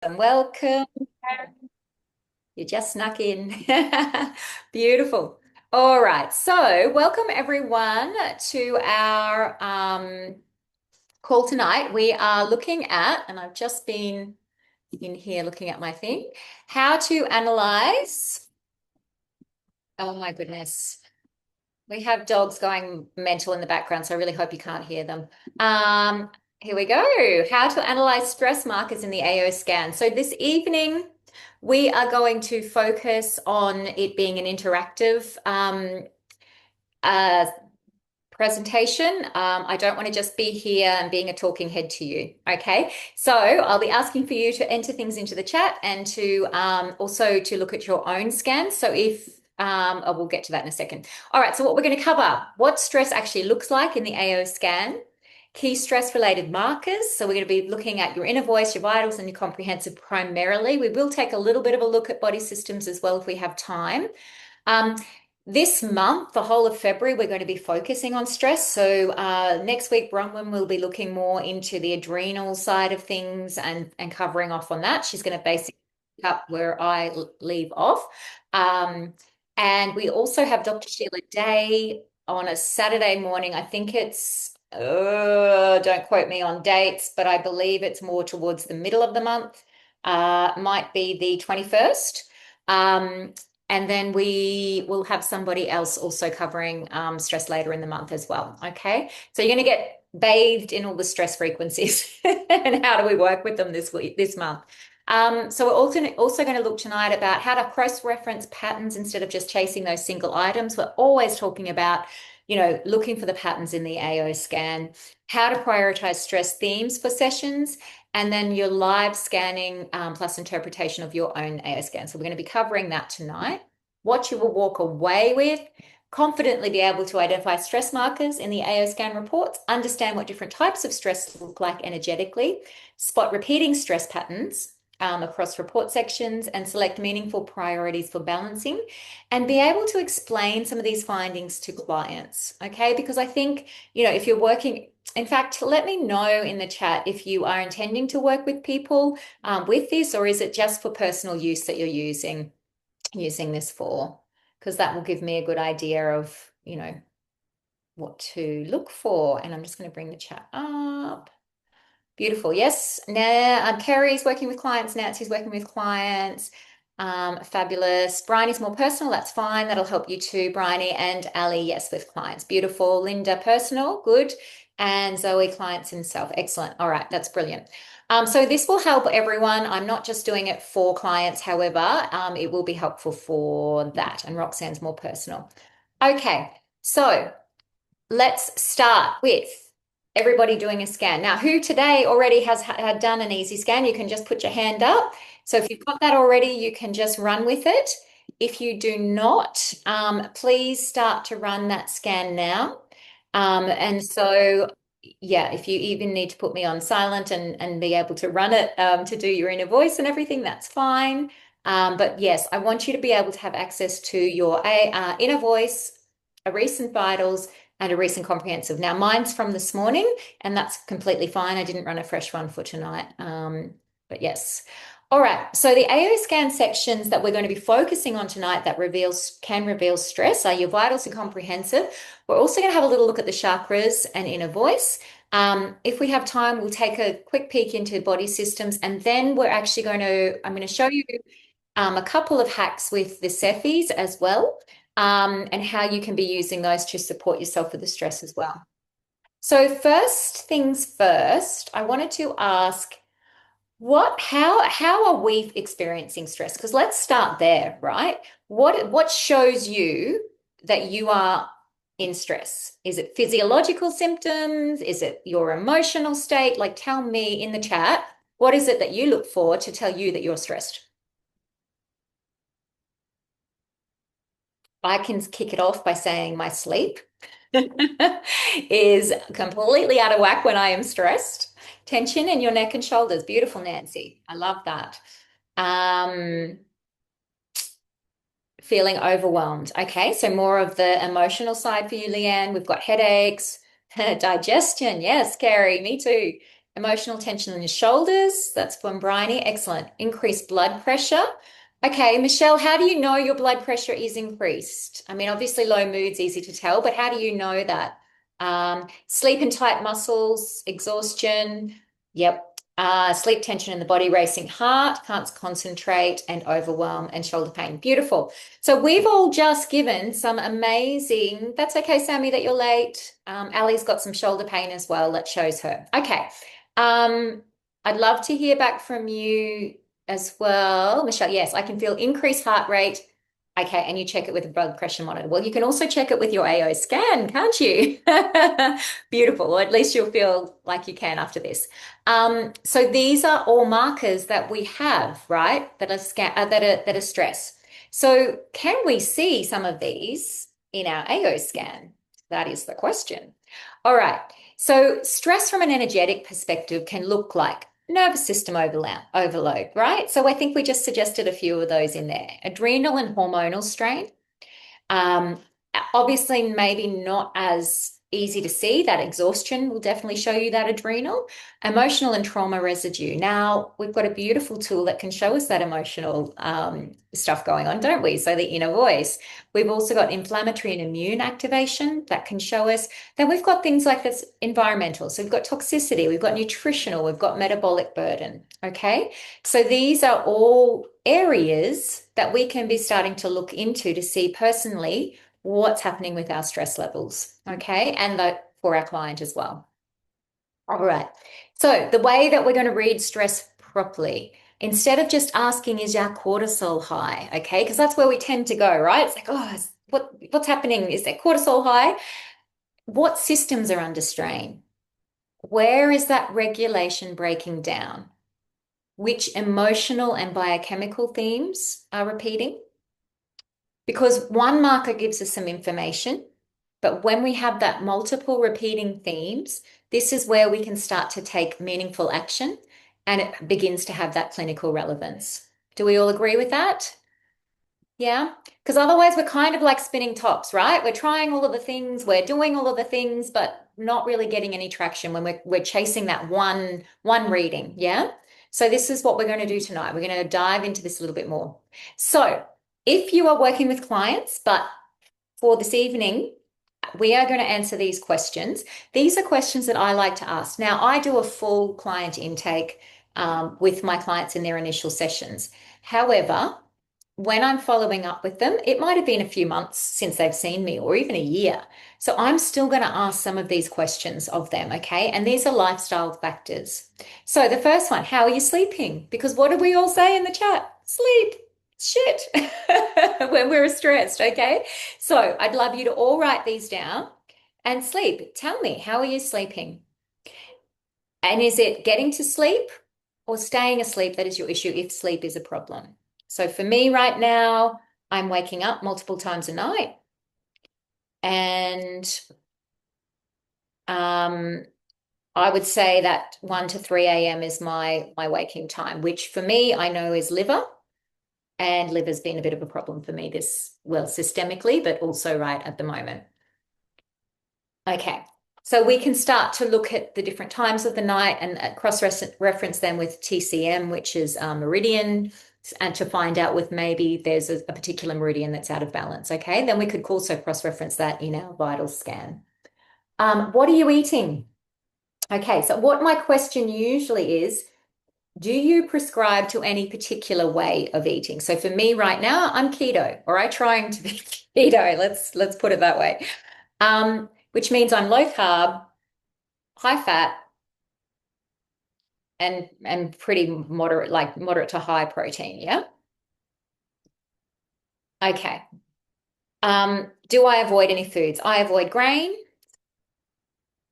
Welcome. You just snuck in. Beautiful. All right. So, welcome everyone to our call tonight. We are looking at, and I've just been in here looking at my thing, how to analyze. Oh my goodness. We have dogs going mental in the background, so I really hope you can't hear them. Here we go. How to analyze stress markers in the AO scan. So this evening, we are going to focus on it being an interactive uh, presentation. I don't want to just be here and being a talking head to you. Okay, so I'll be asking for you to enter things into the chat and to also to look at your own scans. So if oh, we'll get to that in a second. All right, so what we're going to cover, what stress actually looks like in the AO scan, key stress related markers. So we're going to be looking at your inner voice, your vitals, and your comprehensive primarily. We will take a little bit of a look at body systems as well if we have time. Um, this month, the whole of February, we're going to be focusing on stress. So next week, Bronwyn will be looking more into the adrenal side of things and covering off on that. She's going to basically pick up where I leave off. And we also have Dr. Sheila Day on a Saturday morning. I think it's, don't quote me on dates, but I believe it's more towards the middle of the month. Might be the 21st. And then we will have somebody else also covering stress later in the month as well. Okay. So you're going to get bathed in all the stress frequencies and how do we work with them this month. So we're also going to look tonight about how to cross-reference patterns instead of just chasing those single items. We're always talking about, looking for the patterns in the AO scan, how to prioritize stress themes for sessions, and then your live scanning plus interpretation of your own AO scan. So we're going to be covering that tonight. What you will walk away with, confidently be able to identify stress markers in the AO scan reports, understand what different types of stress look like energetically, spot repeating stress patterns across report sections, and select meaningful priorities for balancing, and be able to explain some of these findings to clients. Okay, because I think, if you're working, in fact, let me know in the chat if you are intending to work with people with this, or is it just for personal use that you're using this for? Because that will give me a good idea of, what to look for. And I'm just going to bring the chat up. Beautiful. Yes. Now, Kerry's working with clients. Nancy's working with clients. Fabulous. Bryony's more personal. That's fine. That'll help you too, Bryony. And Ali, yes, with clients. Beautiful. Linda, personal. Good. And Zoe, clients himself. Excellent. All right. That's brilliant. So this will help everyone. I'm not just doing it for clients. However, it will be helpful for that. And Roxanne's more personal. Okay. So let's start with everybody doing a scan. Now, who today already has had done an easy scan? You can just put your hand up. So if you've got that already, you can just run with it. If you do not, please start to run that scan now. And so, yeah, if you even need to put me on silent and be able to run it to do your inner voice and everything, that's fine. But yes, I want you to be able to have access to your inner voice, a recent vitals, and a recent comprehensive. Now, mine's from this morning, and that's completely fine. I didn't run a fresh one for tonight. But yes. All right. So the AO scan sections that we're going to be focusing on tonight that can reveal stress are your vitals and comprehensive. We're also going to have a little look at the chakras and inner voice. If we have time, we'll take a quick peek into body systems, and then I'm going to show you a couple of hacks with the Cephis as well, and how you can be using those to support yourself with the stress as well. So first things first, I wanted to ask, how are we experiencing stress? Because let's start there, right? What shows you that you are in stress? Is it physiological symptoms? Is it your emotional state? Like, tell me in the chat, what is it that you look for to tell you that you're stressed? I can kick it off by saying my sleep is completely out of whack when I am stressed. Tension in your neck and shoulders. Beautiful, Nancy. I love that. Um, Feeling overwhelmed. Okay, so more of the emotional side for you, Leanne. We've got headaches, digestion. Yes, Carrie, me too. Emotional tension in your shoulders. That's from Bryony. Excellent. Increased blood pressure. Okay, Michelle, how do you know your blood pressure is increased? I mean, obviously low mood's easy to tell, but how do you know that? Sleep and tight muscles, exhaustion. Yep. Sleep tension in the body, racing heart, can't concentrate, and overwhelm and shoulder pain. Beautiful. So we've all just given some amazing, that's okay, Sammy, that you're late. Ali's got some shoulder pain as well. That shows her. Okay. Um, I'd love to hear back from you as well. Michelle, yes, I can feel increased heart rate. Okay, and you check it with a blood pressure monitor. Well, you can also check it with your AO scan, can't you? Beautiful. Or at least you'll feel like you can after this. So these are all markers that we have, right? That are stress. So can we see some of these in our AO scan? That is the question. All right. So stress from an energetic perspective can look like nervous system overload, right? So I think we just suggested a few of those in there. Adrenal and hormonal strain. Um, Obviously, maybe not as easy to see. That exhaustion will definitely show you that adrenal. Emotional and trauma residue. Now, we've got a beautiful tool that can show us that emotional stuff going on, don't we? So the inner voice. We've also got inflammatory and immune activation that can show us. Then we've got things like this environmental. So we've got toxicity, we've got nutritional, we've got metabolic burden. Okay. So these are all areas that we can be starting to look into to see personally what's happening with our stress levels, okay, and that for our client as well. All right. So the way that we're going to read stress properly, instead of just asking, is our cortisol high? Okay, because that's where we tend to go, right? It's like, oh, what's happening? Is there cortisol high? What systems are under strain? Where is that regulation breaking down? Which emotional and biochemical themes are repeating? Because one marker gives us some information, but when we have that multiple repeating themes, this is where we can start to take meaningful action and it begins to have that clinical relevance. Do we all agree with that? Yeah, because otherwise we're kind of like spinning tops, right? We're trying all of the things, we're doing all of the things, but not really getting any traction when we're chasing that one reading. Yeah. So this is what we're going to do tonight. We're going to dive into this a little bit more. So if you are working with clients, but for this evening, we are going to answer these questions. These are questions that I like to ask. Now, I do a full client intake with my clients in their initial sessions. However, when I'm following up with them, it might have been a few months since they've seen me or even a year. So I'm still going to ask some of these questions of them, okay? And these are lifestyle factors. So the first one, how are you sleeping? Because what did we all say in the chat? Sleep. Shit. When we're stressed, okay? So I'd love you to all write these down and sleep. Tell me, how are you sleeping? And is it getting to sleep or staying asleep that is your issue if sleep is a problem? So for me right now, I'm waking up multiple times a night and I would say that 1 to 3 a.m. is my waking time, which for me I know is liver, and liver's been a bit of a problem for me systemically, but also right at the moment. Okay, so we can start to look at the different times of the night and cross-reference them with TCM, which is meridian, and to find out with maybe there's a particular meridian that's out of balance. Okay, then we could also cross-reference that in our vital scan. What are you eating? Okay, so what my question usually is, do you prescribe to any particular way of eating? So for me right now, I'm keto, or I'm trying to be keto. Let's put it that way. Which means I'm low carb, high fat, and pretty moderate, like moderate to high protein. Yeah. Okay. Do I avoid any foods? I avoid grain.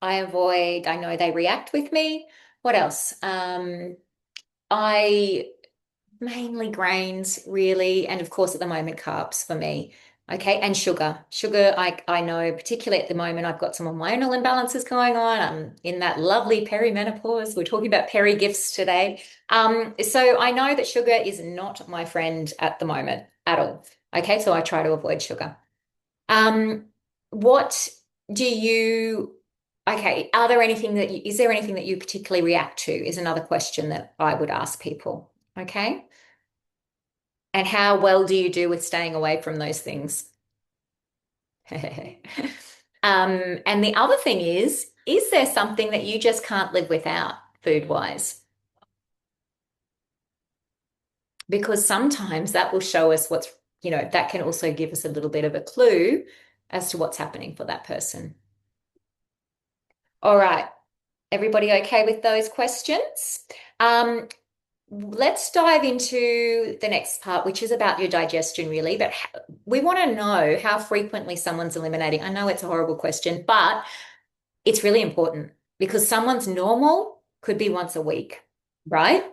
I know they react with me. What else? I mainly grains, really, and of course at the moment carbs for me. Okay, and sugar. Sugar, I know, particularly at the moment, I've got some hormonal imbalances going on. I'm in that lovely perimenopause. We're talking about peri gifts today. So I know that sugar is not my friend at the moment at all. Okay, so I try to avoid sugar. What do you Okay, is there anything that you particularly react to is another question that I would ask people. Okay. And how well do you do with staying away from those things? And the other thing is there something that you just can't live without food-wise? Because sometimes that will show us that can also give us a little bit of a clue as to what's happening for that person. All right. Everybody okay with those questions? Um, let's dive into the next part, which is about your digestion, really. But we want to know how frequently someone's eliminating. I know it's a horrible question, but it's really important because someone's normal could be once a week, right?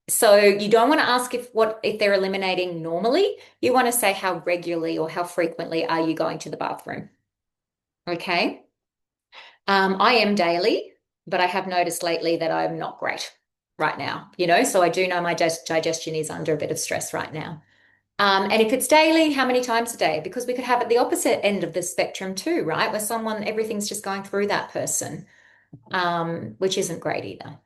So you don't want to ask if they're eliminating normally. You want to say how regularly or how frequently are you going to the bathroom? Okay. I am daily, but I have noticed lately that I'm not great right now, so I do know my digestion is under a bit of stress right now. And if it's daily, how many times a day? Because we could have at the opposite end of the spectrum too, right? Where everything's just going through that person, which isn't great either.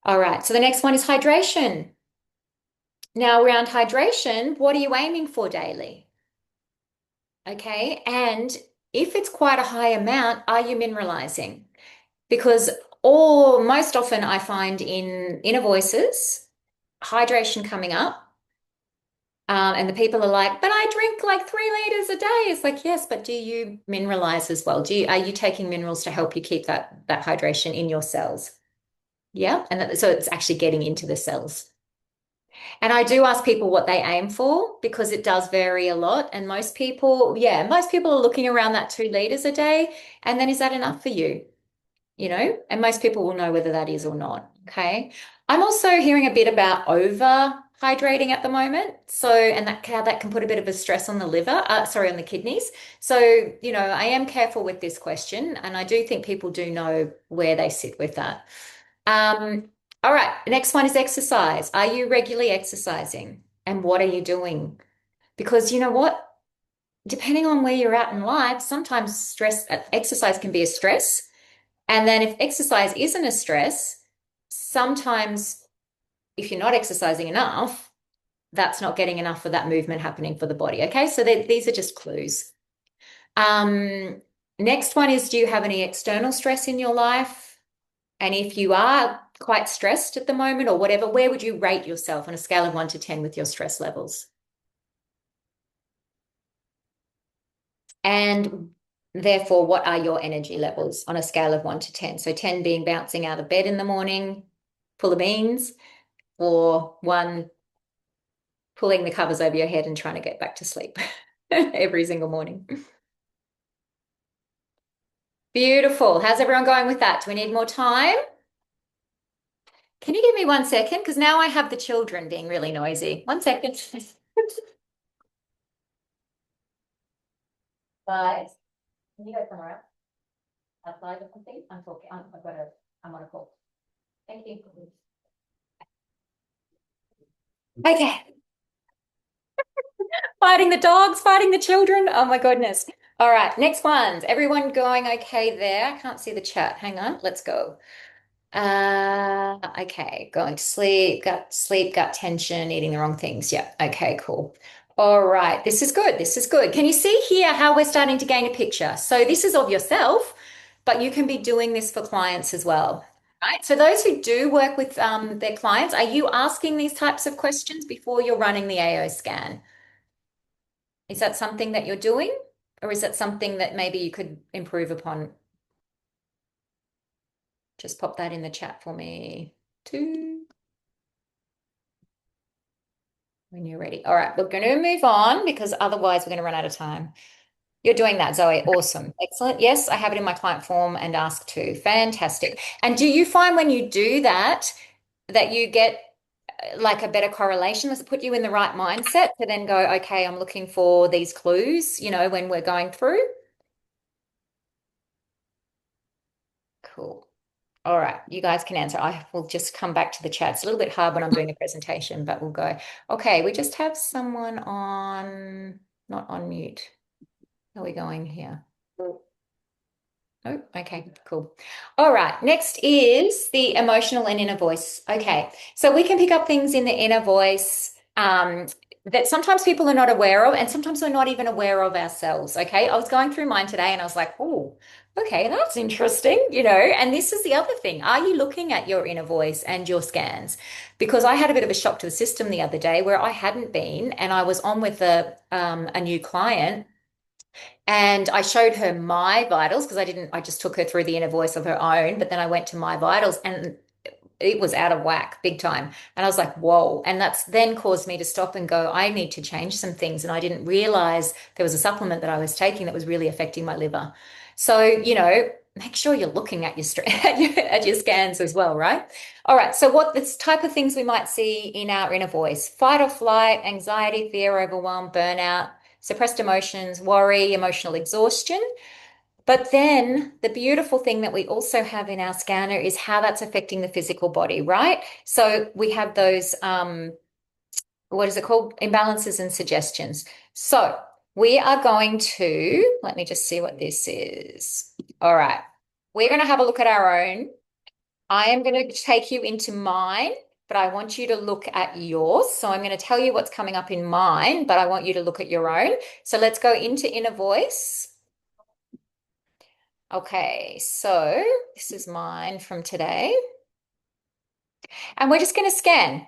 All right, so the next one is hydration. Now, around hydration, what are you aiming for daily? Okay, and if it's quite a high amount, are you mineralizing? Because or most often I find in inner voices, hydration coming up. And the people are like, but I drink like 3 liters a day. It's like, yes, but do you mineralize as well? Are you taking minerals to help you keep that hydration in your cells? Yeah. So it's actually getting into the cells. And I do ask people what they aim for because it does vary a lot. And most people are looking around that 2 liters a day. And then is that enough for you? And most people will know whether that is or not. Okay. I'm also hearing a bit about over hydrating at the moment. So, and how that can put a bit of a stress on the liver, sorry, on the kidneys. So, I am careful with this question, and I do think people do know where they sit with that. Um, all right. Next one is exercise. Are you regularly exercising? And what are you doing? Because you know what? Depending on where you're at in life, sometimes exercise can be a stress. And then if exercise isn't a stress, sometimes if you're not exercising enough, that's not getting enough of that movement happening for the body. Okay, so these are just clues. Um, Next one is, do you have any external stress in your life? And if you are quite stressed at the moment or whatever, where would you rate yourself on a scale of 1 to 10 with your stress levels? And therefore, what are your energy levels on a scale of 1 to 10? So 10 being bouncing out of bed in the morning, full of beans, or one pulling the covers over your head and trying to get back to sleep every single morning. Beautiful. How's everyone going with that? Do we need more time? Can you give me 1 second? Because now I have the children being really noisy. 1 second. Guys, can you go somewhere else? Outside of the thing? I'm talking. I'm on a call. Thank you. Okay. Fighting the dogs, fighting the children. Oh my goodness. All right, next ones. Everyone going okay there? I can't see the chat. Hang on. Let's go. Okay, going to sleep, gut tension, eating the wrong things. Yeah, okay, cool. All right, this is good. This is good. Can you see here how we're starting to gain a picture? So this is of yourself, but you can be doing this for clients as well. Right. So those who do work with their clients, are you asking these types of questions before you're running the AO scan? Is that something that you're doing, or is that something that maybe you could improve upon? Just pop that in the chat for me too when you're ready. All right, we're going to move on because otherwise we're going to run out of time. You're doing that, Zoe. Awesome. Excellent. Yes, I have it in my client form and ask too. Fantastic. And do you find when you do that that you get like a better correlation? Does it put you in the right mindset to then go, okay, I'm looking for these clues, when we're going through? Cool. All right, you guys can answer. I will just come back to the chat. It's a little bit hard when I'm doing a presentation, but we'll go. Okay, we just have someone not on mute. How are we going here? Oh, okay, cool. All right. Next is the emotional and inner voice. Okay. So we can pick up things in the inner voice that sometimes people are not aware of, and sometimes we're not even aware of ourselves. Okay. I was going through mine today and I was like, oh, okay, that's interesting, And this is the other thing. Are you looking at your inner voice and your scans? Because I had a bit of a shock to the system the other day where I hadn't been, and I was on with a new client. And I showed her my vitals because I just took her through the inner voice of her own, but then I went to my vitals and it was out of whack big time. And I was like, whoa. And that's then caused me to stop and go, I need to change some things. And I didn't realize there was a supplement that I was taking that was really affecting my liver. So, make sure you're looking at at your scans as well, right? All right. So what this type of things we might see in our inner voice: fight or flight, anxiety, fear, overwhelm, burnout, suppressed emotions, worry, emotional exhaustion. But then the beautiful thing that we also have in our scanner is how that's affecting the physical body, right? So we have those, what is it called? Imbalances and suggestions. So we are going to, let me just see what this is. All right. We're going to have a look at our own. I am going to take you into mine, but I want you to look at yours. So I'm going to tell you what's coming up in mine, but I want you to look at your own. So let's go into inner voice. Okay, so this is mine from today. And we're just going to scan.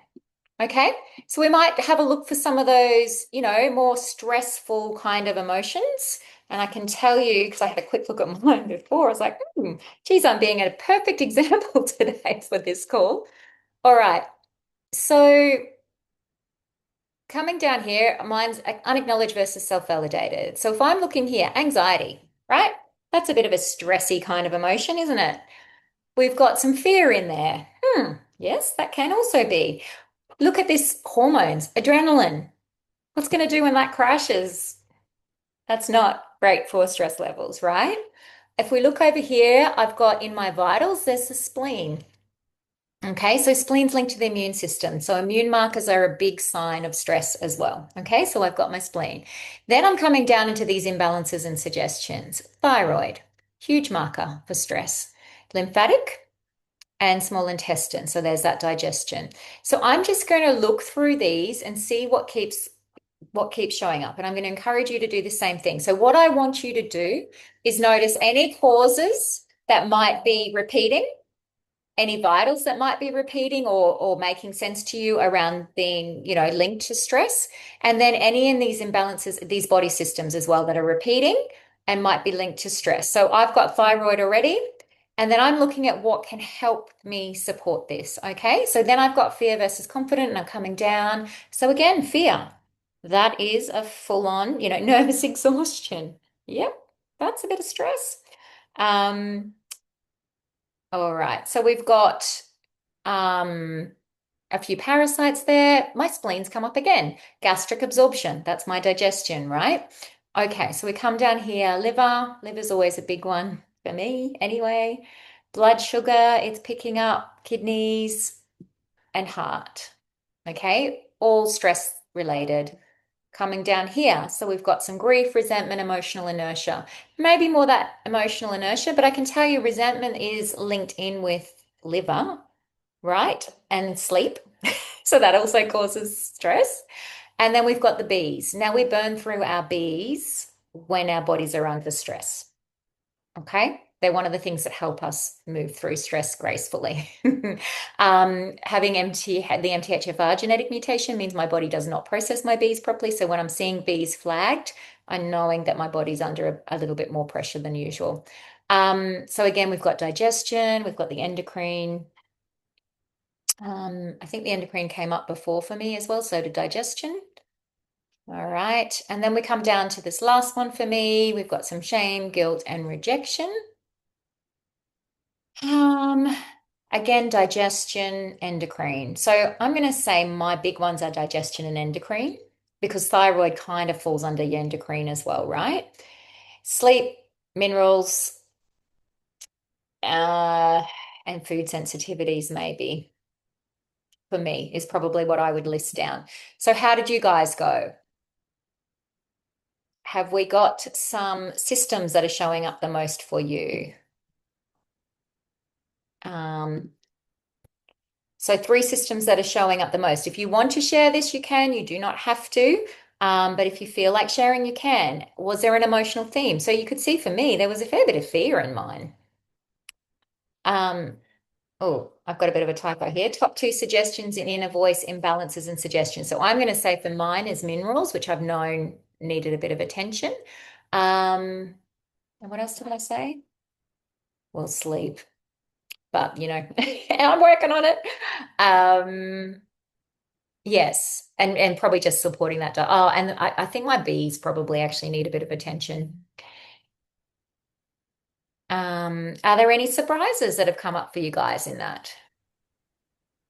Okay, so we might have a look for some of those, more stressful kind of emotions. And I can tell you, because I had a quick look at mine before, I was like, geez, I'm being a perfect example today for this call. All right, so coming down here, mine's unacknowledged versus self-validated. So if I'm looking here, anxiety, right? That's a bit of a stressy kind of emotion, isn't it? We've got some fear in there. Yes, that can also be. Look at this hormones, adrenaline. What's going to do when that crashes? That's not great for stress levels, right? If we look over here, I've got in my vitals, there's the spleen. Okay, so spleen's linked to the immune system. So immune markers are a big sign of stress as well. Okay, so I've got my spleen. Then I'm coming down into these imbalances and suggestions. Thyroid, huge marker for stress. Lymphatic and small intestine. So there's that digestion. So I'm just going to look through these and see what keeps showing up. And I'm going to encourage you to do the same thing. So what I want you to do is notice any causes that might be repeating, any vitals that might be repeating or making sense to you around being, linked to stress. And then any in these imbalances, these body systems as well that are repeating and might be linked to stress. So I've got thyroid already. And then I'm looking at what can help me support this. Okay. So then I've got fear versus confident, and I'm coming down. So again, fear. That is a full-on, nervous exhaustion. Yep. That's a bit of stress. Um, all right. So we've got um, a few parasites there. My spleen's come up again. Gastric absorption. That's my digestion, right? Okay, so we come down here. Liver. Liver's always a big one for me anyway. Blood sugar, it's picking up. Kidneys and heart. Okay, all stress related. Coming down here. So we've got some grief, resentment, emotional inertia. Maybe more that emotional inertia, but I can tell you resentment is linked in with liver, right? And sleep. So that also causes stress. And then we've got the bees. Now we burn through our bees when our bodies are under stress. Okay. They're one of the things that help us move through stress gracefully. Having the MTHFR genetic mutation means my body does not process my bees properly. So when I'm seeing bees flagged, I'm knowing that my body's under a little bit more pressure than usual. So again, we've got digestion, we've got the endocrine. I think the endocrine came up before for me as well, so did digestion. All right. And then we come down to this last one for me. We've got some shame, guilt, and rejection. Um, Again, digestion, endocrine. So I'm going to say my big ones are digestion and endocrine because thyroid kind of falls under your endocrine as well, right? Sleep, minerals, uh, and food sensitivities, maybe for me, is probably what I would list down. So, how did you guys go? Have we got some systems that are showing up the most for you? Um, so three systems that are showing up the most. If you want to share this, you can. You do not have to. But if you feel like sharing, you can. Was there an emotional theme? So you could see for me, there was a fair bit of fear in mine. Um, oh, I've got a bit of a typo here. Top two suggestions in inner voice imbalances and suggestions. So I'm going to say for mine is minerals, which I've known needed a bit of attention. Um, and what else did I say? Well, sleep. But I'm working on it. Um, yes, and probably just supporting that. Oh, and I think my bees probably actually need a bit of attention. Are there any surprises that have come up for you guys in that?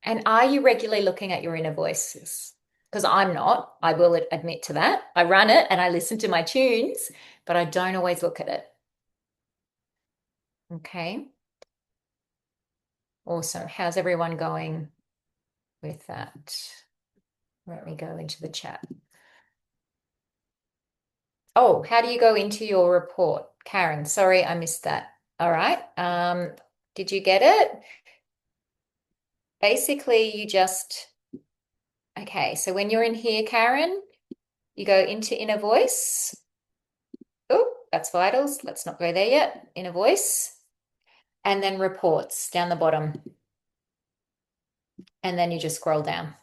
And are you regularly looking at your inner voices? Because I'm not. I will admit to that. I run it and I listen to my tunes, but I don't always look at it. Okay. Awesome. How's everyone going with that? Let me go into the chat. Oh, how do you go into your report? Karen, sorry, I missed that. All right. Did you get it? Basically, okay, so when you're in here, Karen, you go into inner voice. Oh, that's vitals. Let's not go there yet. Inner voice. And then reports down the bottom. And then you just scroll down.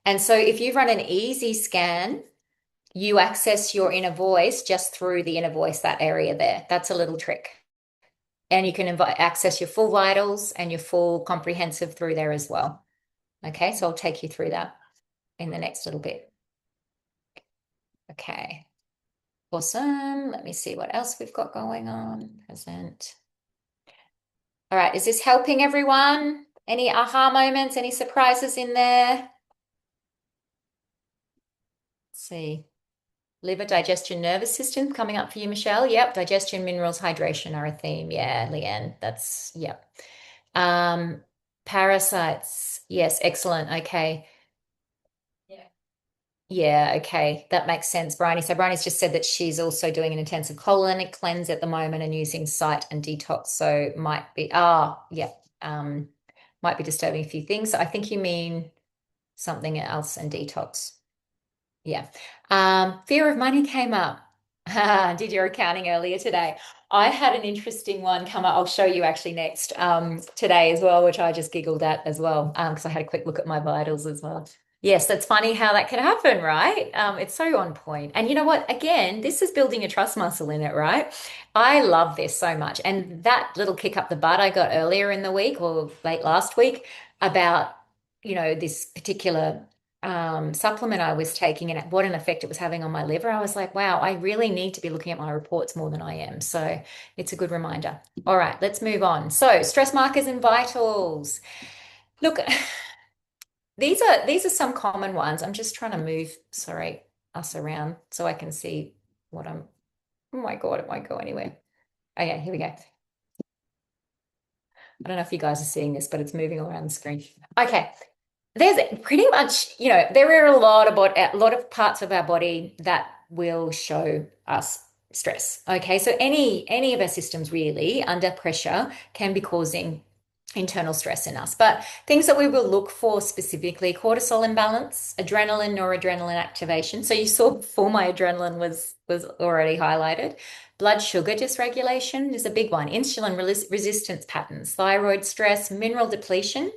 And so if you run an easy scan, you access your inner voice just through the inner voice, that area there. That's a little trick. And you can access your full vitals and your full comprehensive through there as well. Okay, so I'll take you through that in the next little bit. Okay, awesome. Let me see what else we've got going on. Present. All right, is this helping everyone? Any aha moments, any surprises in there? Let's see. Liver, digestion, nervous system coming up for you, Michelle. Yep, digestion, minerals, hydration are a theme. Yeah, Leanne, yep. Um, Parasites. Yes, excellent. Okay. Yeah. Yeah, okay. That makes sense, Bryony. So Bryony's just said that she's also doing an intensive colonic cleanse at the moment and using sight and detox. So yeah. Um, might be disturbing a few things. So I think you mean something else and detox. Yeah. Fear of money came up. Did your accounting earlier today. I had an interesting one come up. I'll show you actually next today as well, which I just giggled at as well because I had a quick look at my vitals as well. Yes, that's funny how that can happen, right? It's so on point. And you know what? Again, this is building a trust muscle in it, right? I love this so much. And that little kick up the butt I got earlier in the week or late last week about, this particular supplement I was taking and what an effect it was having on my liver, I was like, wow, I really need to be looking at my reports more than I am. So it's a good reminder. All right, let's move on. So stress markers and vitals. Look, these are some common ones. I'm just trying to move, sorry, us around so I can see what I'm. Oh my God, it won't go anywhere. Okay, here we go. I don't know if you guys are seeing this, but it's moving all around the screen. Okay. There's pretty much, there are a lot of parts of our body that will show us stress. Okay, so any of our systems really under pressure can be causing internal stress in us. But things that we will look for specifically, cortisol imbalance, adrenaline, noradrenaline activation. So you saw before my adrenaline was already highlighted. Blood sugar dysregulation is a big one. Insulin resistance patterns, thyroid stress, mineral depletion.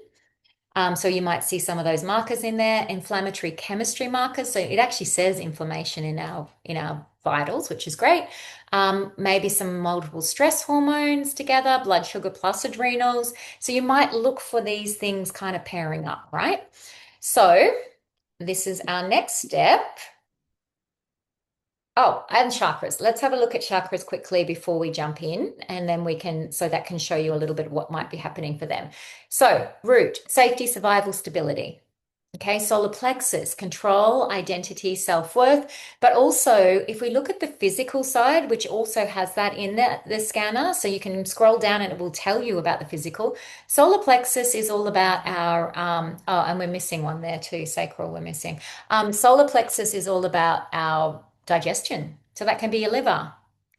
So you might see some of those markers in there, inflammatory chemistry markers. So it actually says inflammation in our vitals, which is great. Maybe some multiple stress hormones together, blood sugar plus adrenals. So you might look for these things kind of pairing up, right? So this is our next step. Oh, and chakras. Let's have a look at chakras quickly before we jump in, and then so that can show you a little bit of what might be happening for them. So, root, safety, survival, stability. Okay, solar plexus, control, identity, self-worth. But also, if we look at the physical side, which also has that in the scanner, so you can scroll down and it will tell you about the physical. Solar plexus is all about and we're missing one there too, sacral, we're missing. Solar plexus is all about our digestion. So that can be your liver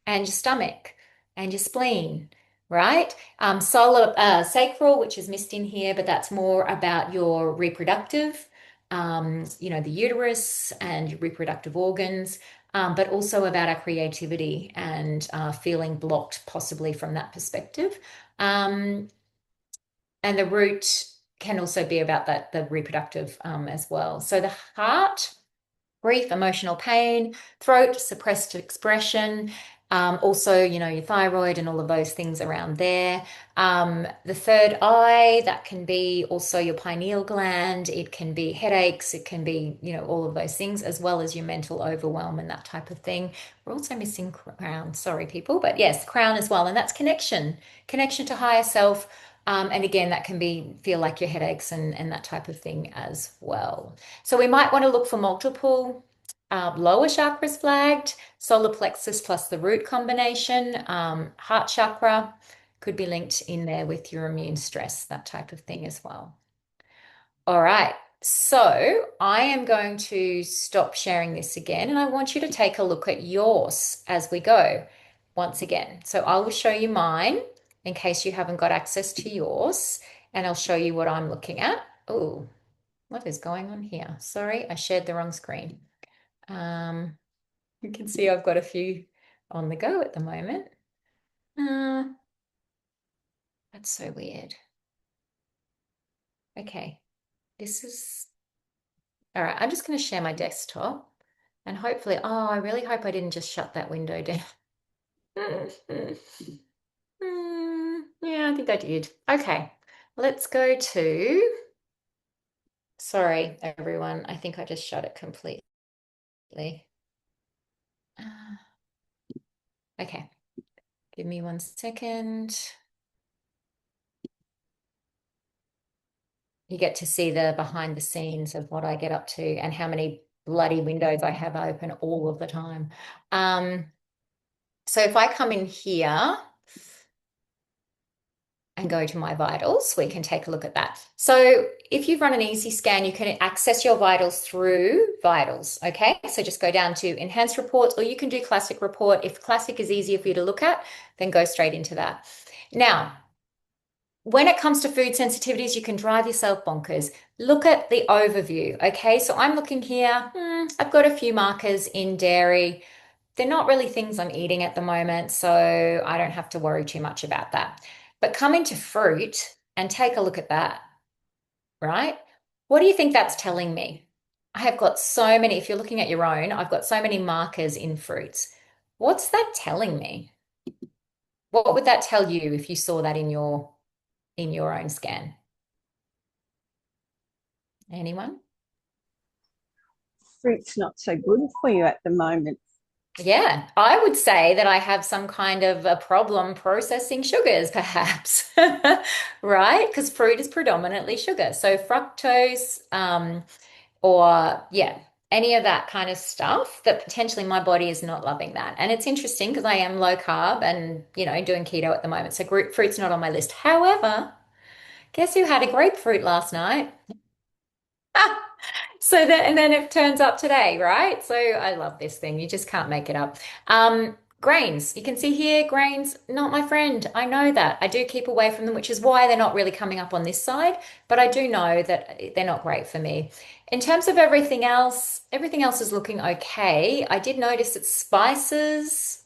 and your stomach and your spleen. right? Solar, sacral, which is missed in here, but that's more about your reproductive, the uterus and your reproductive organs, but also about our creativity and feeling blocked possibly from that perspective. Um, and the root can also be about that, the reproductive as well. So the heart, grief, emotional pain, throat, suppressed expression, also, your thyroid and all of those things around there. The third eye, that can be also your pineal gland. It can be headaches. It can be, all of those things, as well as your mental overwhelm and that type of thing. We're also missing crown. Sorry, people, but yes, crown as well. And that's connection to higher self. And again, that can feel like your headaches and that type of thing as well. So we might want to look for multiple lower chakras flagged, solar plexus plus the root combination, heart chakra could be linked in there with your immune stress, that type of thing as well. All right. So I am going to stop sharing this again, and I want you to take a look at yours as we go once again. So I will show you mine in case you haven't got access to yours, and I'll show you what I'm looking at. Oh, what is going on here? Sorry, I shared the wrong screen. Um, you can see I've got a few on the go at the moment. Uh, that's so weird. Okay, this is all right. I'm just going to share my desktop and hopefully, oh, I really hope I didn't just shut that window down. Yeah, I think I did. Okay, let's go to, sorry, everyone. I think I just shut it completely. Uh, Okay, give me 1 second. You get to see the behind the scenes of what I get up to and how many bloody windows I have open all of the time. So if I come in here and go to my vitals, we can take a look at that. So if you've run an easy scan, you can access your vitals through vitals. Okay, so just go down to enhanced reports, or you can do classic report. If classic is easier for you to look at, then go straight into that. Now, when it comes to food sensitivities, you can drive yourself bonkers. Look at the overview. Okay, so I'm looking here. I've got a few markers in dairy. They're not really things I'm eating at the moment, so I don't have to worry too much about that. But come into fruit and take a look at that, right? What do you think that's telling me? I have got so many, if you're looking at your own, I've got so many markers in fruits. What's that telling me? What would that tell you if you saw that in your own scan? Anyone? Fruit's not so good for you at the moment. Yeah, I would say that I have some kind of a problem processing sugars, perhaps, right? Because fruit is predominantly sugar. So fructose, or yeah, any of that kind of stuff that potentially my body is not loving that. And it's interesting because I am low carb and, doing keto at the moment. So fruit's not on my list. However, guess who had a grapefruit last night? So then, and then it turns up today, right? So I love this thing. You just can't make it up. Grains, you can see here, grains, not my friend. I know that. I do keep away from them, which is why they're not really coming up on this side, but I do know that they're not great for me. In terms of everything else is looking okay. I did notice that spices,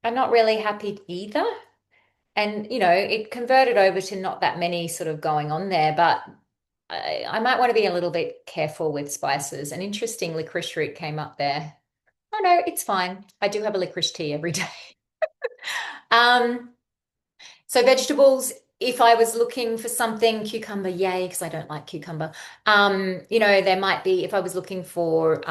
I'm not really happy either. And, it converted over to not that many sort of going on there, but I might want to be a little bit careful with spices. And interesting, licorice root came up there. Oh no, it's fine. I do have a licorice tea every day. Um, so vegetables, if I was looking for something, cucumber, yay, because I don't like cucumber. There might be, if I was looking for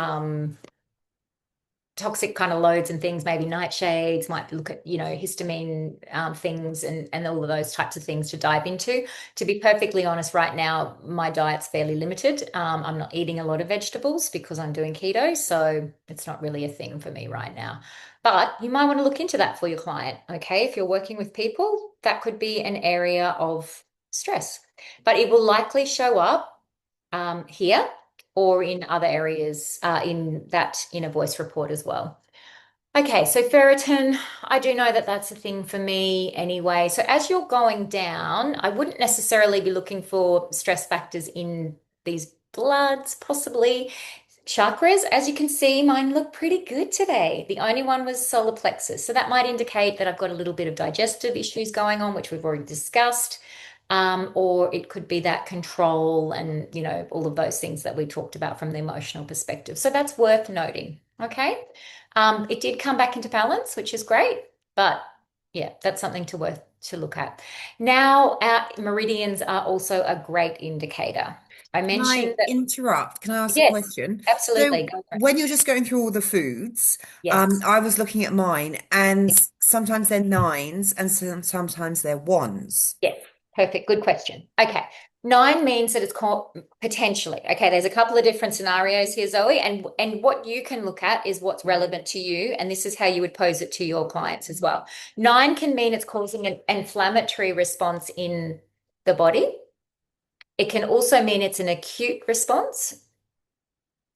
toxic kind of loads and things, maybe nightshades, might look at, histamine things and all of those types of things to dive into. To be perfectly honest, right now, my diet's fairly limited. I'm not eating a lot of vegetables because I'm doing keto, so it's not really a thing for me right now. But you might want to look into that for your client, okay? If you're working with people, that could be an area of stress, but it will likely show up here or in other areas in that inner voice report as well. Okay, so ferritin, I do know that that's a thing for me anyway. So as you're going down, I wouldn't necessarily be looking for stress factors in these bloods, possibly. Chakras, as you can see, mine look pretty good today. The only one was solar plexus. So that might indicate that I've got a little bit of digestive issues going on, which we've already discussed. Or it could be that control and, all of those things that we talked about from the emotional perspective. So that's worth noting. Okay. It did come back into balance, which is great. But yeah, that's something to worth to look at. Now, our meridians are also a great indicator. I Can I mentioned that, interrupt? Can I ask a yes, question? absolutely. So, Go for it. when you're just going through all the foods, Yes. I was looking at mine, and sometimes they're nines, and sometimes they're ones. Yes. Perfect. Good question. Okay. Nine means that it's called potentially. Okay, there's a couple of different scenarios here, Zoe, and what you can look at is what's relevant to you, and this is how you would pose it to your clients as well. Nine can mean it's causing an inflammatory response in the body. It can also mean it's an acute response.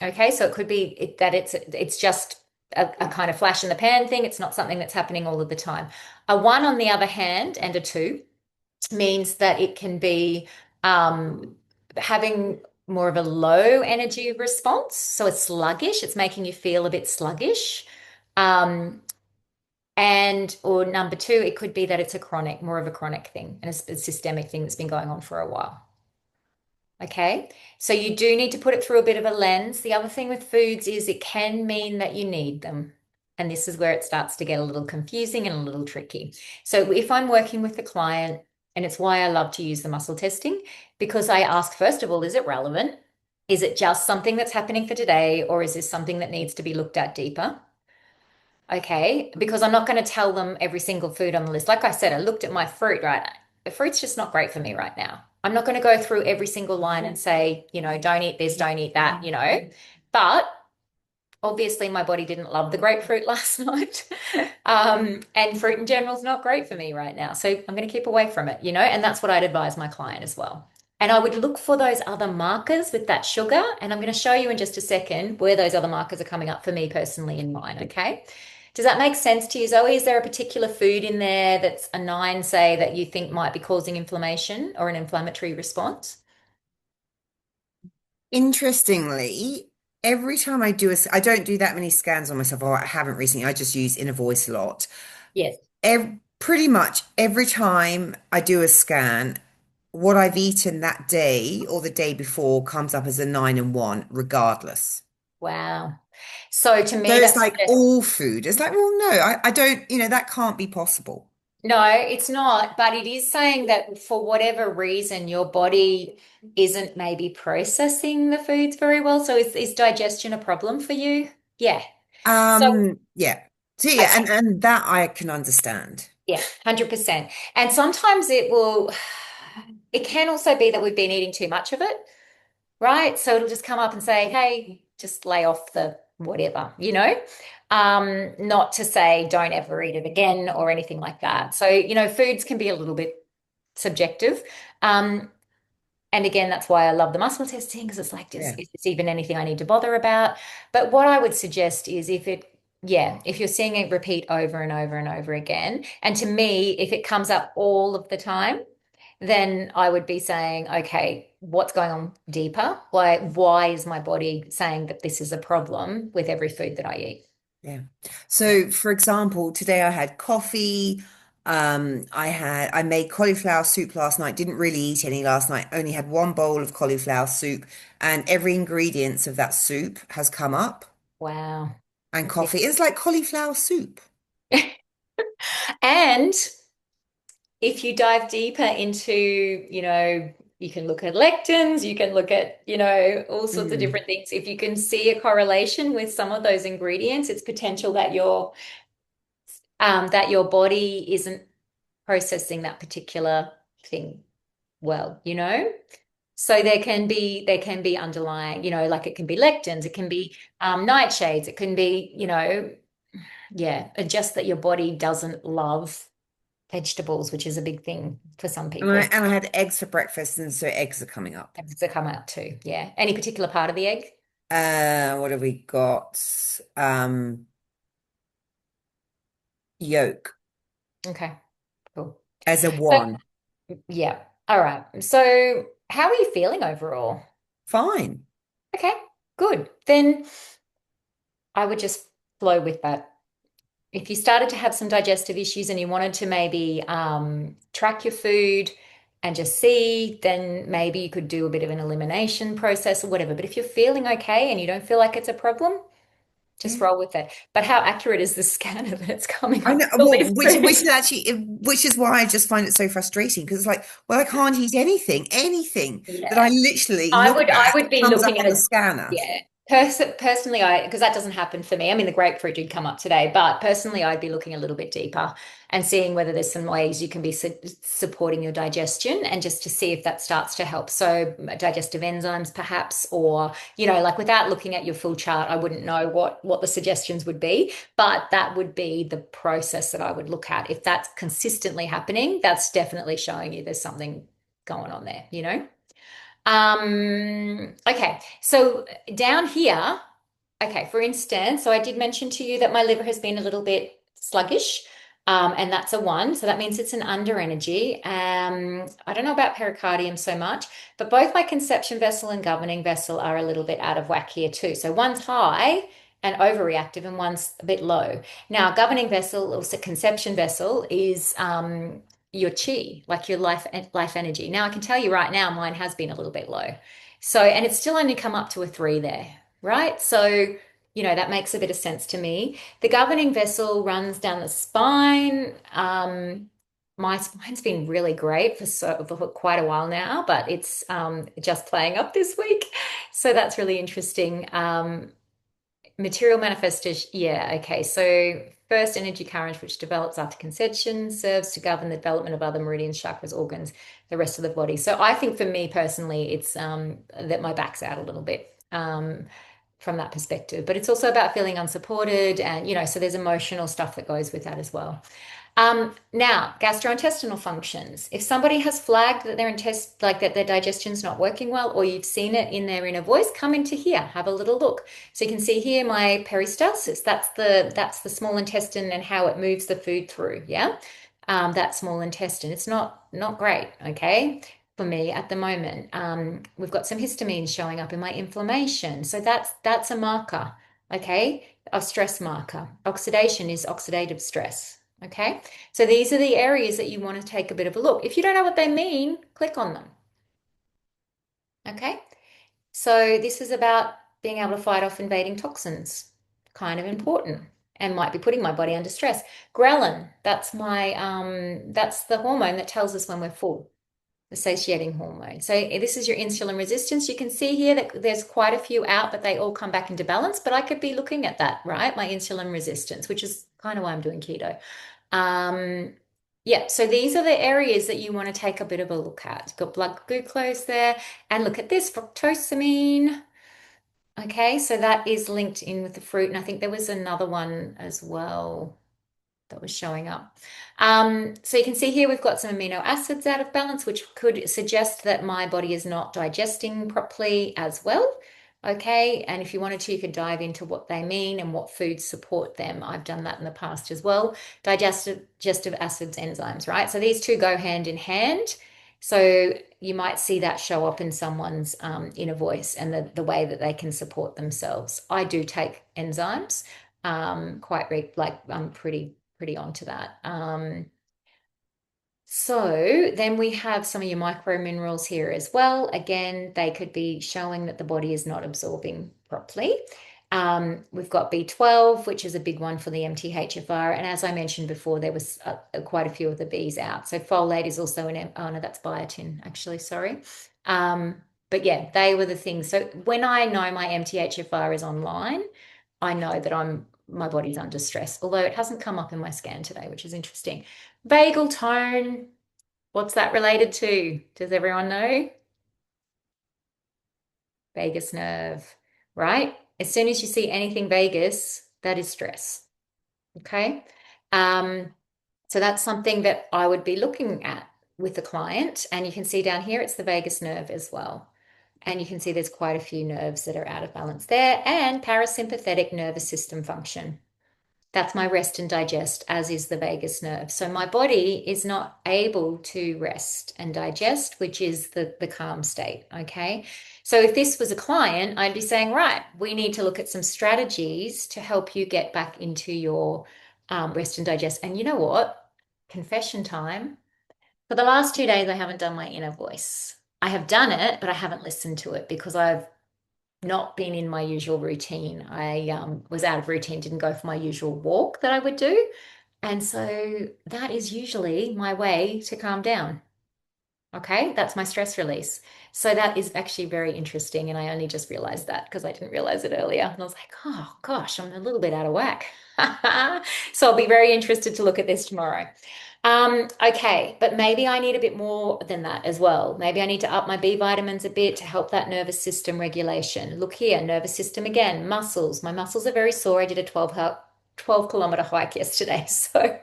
Okay, so it could be that it's just a kind of flash in the pan thing. It's not something that's happening all of the time. A one, on the other hand, and a two means that it can be having more of a low energy response. So it's sluggish. It's making you feel a bit sluggish. Um, or number two, it could be that it's more of a chronic thing and a systemic thing that's been going on for a while. Okay, so you do need to put it through a bit of a lens. The other thing with foods is it can mean that you need them. And this is where it starts to get a little confusing and a little tricky. So if I'm working with the client, and it's why I love to use the muscle testing, because I ask, first of all, is it relevant? Is it just something that's happening for today, or is this something that needs to be looked at deeper? Okay, because I'm not going to tell them every single food on the list. Like I said, I looked at my fruit, right? The fruit's just not great for me right now. I'm not going to go through every single line and say, don't eat this, don't eat that. But obviously my body didn't love the grapefruit last night. And fruit in general is not great for me right now. So I'm going to keep away from it, and that's what I'd advise my client as well. And I would look for those other markers with that sugar. And I'm going to show you in just a second where those other markers are coming up for me personally in mine. Okay. Does that make sense to you, Zoe? Is there a particular food in there that's a nine, say, that you think might be causing inflammation or an inflammatory response? Interestingly, every time I don't do that many scans on myself, or I haven't recently. I just use inner voice a lot. Yes. Pretty much every time I do a scan, what I've eaten that day or the day before comes up as a nine and one, regardless. Wow. So to So me, it's that like suggests all food. It's like, well, no, I don't, that can't be possible. no, it's not, but it is saying that for whatever reason, your body isn't maybe processing the foods very well. So is digestion a problem for you? Yeah. So, Yeah. So yeah, okay. and that I can understand. Yeah, 100%. And sometimes it can also be that we've been eating too much of it, right? So it'll just come up and say, hey, just lay off the whatever. Not to say don't ever eat it again or anything like that. So, foods can be a little bit subjective. Um, and again, that's why I love the muscle testing because it's like, Yeah. is this even anything I need to bother about? But what I would suggest is if you're seeing it repeat over and over and over again, and to me, if it comes up all of the time, then I would be saying, okay, what's going on deeper? Why is my body saying that this is a problem with every food that I eat? Yeah. Yeah. So for example, today I had coffee. I made cauliflower soup last night. Didn't really eat any last night. Only had one bowl of cauliflower soup, and every ingredients of that soup has come up. Wow. And coffee. It's like cauliflower soup. And if you dive deeper into, you can look at lectins, you can look at, all sorts of Mm, different things. If you can see a correlation with some of those ingredients, it's potential that your body isn't processing that particular thing well. So there can be underlying, like it can be lectins, it can be nightshades, it can be, yeah, just that your body doesn't love vegetables, which is a big thing for some And I people. and I had eggs for breakfast, and so eggs are coming up. Eggs to come out too. Yeah. Any particular part of the egg? What have we got? Um, yolk Okay, cool. as a So, one. yeah. All right. So, how are you feeling overall? Fine. Okay, good. Then I would just flow with that. If you started to have some digestive issues and you wanted to maybe track your food and just see, then maybe you could do a bit of an elimination process or whatever. But if you're feeling okay and you don't feel like it's a problem, just Yeah. roll with it. But how accurate is the scanner that it's coming I up know. with all Well, these which is foods? actually, which is why I just find it so frustrating because it's like, well, I can't eat anything that I Yeah. literally I look would at I would be comes up looking at on the a scanner. yeah. Personally, I because that doesn't happen for me. I mean, the grapefruit did come up today, but personally, I'd be looking a little bit deeper and seeing whether there's some ways you can be supporting your digestion and just to see if that starts to help. So digestive enzymes, perhaps, or like without looking at your full chart, I wouldn't know what the suggestions would be, but that would be the process that I would look at. If that's consistently happening, that's definitely showing you there's something going on there. Okay, so down here, okay, for instance, so I did mention to you that my liver has been a little bit sluggish, and that's a one. So that means it's an under energy. I don't know about pericardium so much, but both my conception vessel and governing vessel are a little bit out of whack here too. So one's high and overreactive, and one's a bit low. Now, governing vessel, also conception vessel, is your chi, like your life energy. Now, I can tell you right now, mine has been a little bit low. So, and it's still only come up to a three there, right? So that makes a bit of sense to me. The governing vessel runs down the spine. My spine's been really great for quite a while now, but it's just playing up this week. So that's really interesting. Material manifestation. Yeah, okay. So first energy current, which develops after conception, serves to govern the development of other meridians, chakras, organs, the rest of the body. So I think for me personally, it's that my back's out a little bit. From that perspective. But it's also about feeling unsupported and, so there's emotional stuff that goes with that as well. Now, gastrointestinal functions. If somebody has flagged that their digestion's not working well, or you've seen it in their inner voice, come into here, have a little look. So you can see here my peristalsis. That's the small intestine and how it moves the food through. Yeah, that small intestine. It's not great. Okay. For me at the moment, we've got some histamines showing up in my inflammation, so that's a marker, okay, a stress marker. Oxidation is oxidative stress. Okay, so these are the areas that you want to take a bit of a look. If you don't know what they mean, click on them. Okay, so this is about being able to fight off invading toxins, kind of important, and might be putting my body under stress. Ghrelin, that's the hormone that tells us when we're full, the satiating hormone. So this is your insulin resistance. You can see here that there's quite a few out, but they all come back into balance. But I could be looking at that, right? My insulin resistance, which is kind of why I'm doing keto. Um, yeah, so these are the areas that you want to take a bit of a look at. You've got blood glucose there, and look at this fructosamine. Okay, so that is linked in with the fruit, and I think there was another one as well that was showing up. So you can see here we've got some amino acids out of balance, which could suggest that my body is not digesting properly as well. Okay, and if you wanted to, you could dive into what they mean and what foods support them. I've done that in the past as well. Digestive acids, enzymes, right? So these two go hand in hand. So you might see that show up in someone's inner voice and the way that they can support themselves. I do take enzymes like I'm pretty onto that. So then we have some of your micro minerals here as well. Again, they could be showing that the body is not absorbing properly. We've got B12, which is a big one for the MTHFR. And as I mentioned before, there was quite a few of the Bs out. So folate is also oh no, that's biotin, actually, sorry. But yeah, they were the things. So when I know my MTHFR is online, I know that my body's under stress, although it hasn't come up in my scan today, which is interesting. Vagal tone, what's that related to? Does everyone know? Vagus nerve, right? As soon as you see anything vagus, that is stress. Okay. Um, so that's something that I would be looking at with the client. And you can see down here, it's the vagus nerve as well. And you can see there's quite a few nerves that are out of balance there, and parasympathetic nervous system function. That's my rest and digest, as is the vagus nerve. So my body is not able to rest and digest, which is the calm state. Okay. So if this was a client, I'd be saying, right, we need to look at some strategies to help you get back into your rest and digest. And you know what? Confession time. For the last 2 days, I haven't done my inner voice. I have done it, but I haven't listened to it because I've not been in my usual routine. I was out of routine, didn't go for my usual walk that I would do. And so that is usually my way to calm down. Okay, that's my stress release. So that is actually very interesting. And I only just realized that because I didn't realize it earlier. And I was like, oh gosh, I'm a little bit out of whack. So I'll be very interested to look at this tomorrow. Okay, but maybe I need a bit more than that as well. Maybe I need to up my B vitamins a bit to help that nervous system regulation. Look here, nervous system again, muscles. My muscles are very sore. I did a 12-kilometer hike yesterday, so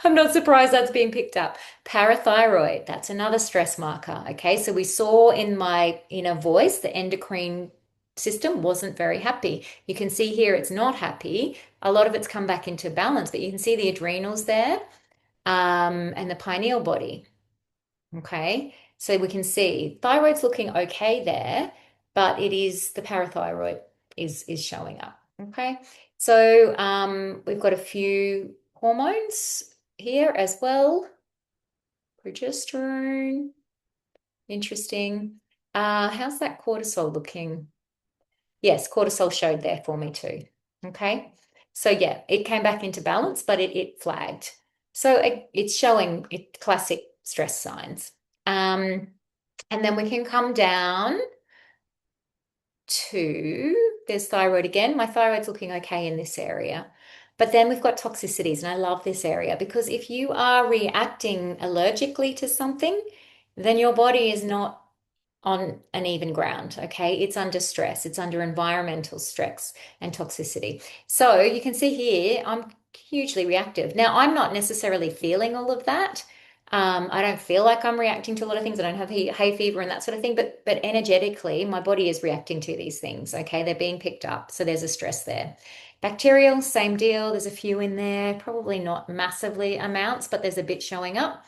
I'm not surprised that's being picked up. Parathyroid, that's another stress marker. Okay, so we saw in my inner voice, the endocrine system wasn't very happy. You can see here it's not happy. A lot of it's come back into balance, but you can see the adrenals there, and the pineal body. Okay, so we can see thyroid's looking okay there, but it is the parathyroid is showing up. Okay, so we've got a few hormones here as well. Progesterone, interesting. How's that cortisol looking? Yes, cortisol showed there for me too. Okay. So yeah, it came back into balance, but it flagged. So it's showing it classic stress signs. Um, and then we can come down to there's thyroid again. My thyroid's looking okay in this area. But then we've got toxicities, and I love this area because if you are reacting allergically to something, then your body is not on an even ground. Okay. It's under stress, it's under environmental stress and toxicity. So you can see here, I'm hugely reactive. Now, I'm not necessarily feeling all of that. I don't feel like I'm reacting to a lot of things. I don't have hay fever and that sort of thing, but energetically, my body is reacting to these things. Okay, they're being picked up, so there's a stress there. Bacterial, same deal. There's a few in there, probably not massively amounts, but there's a bit showing up.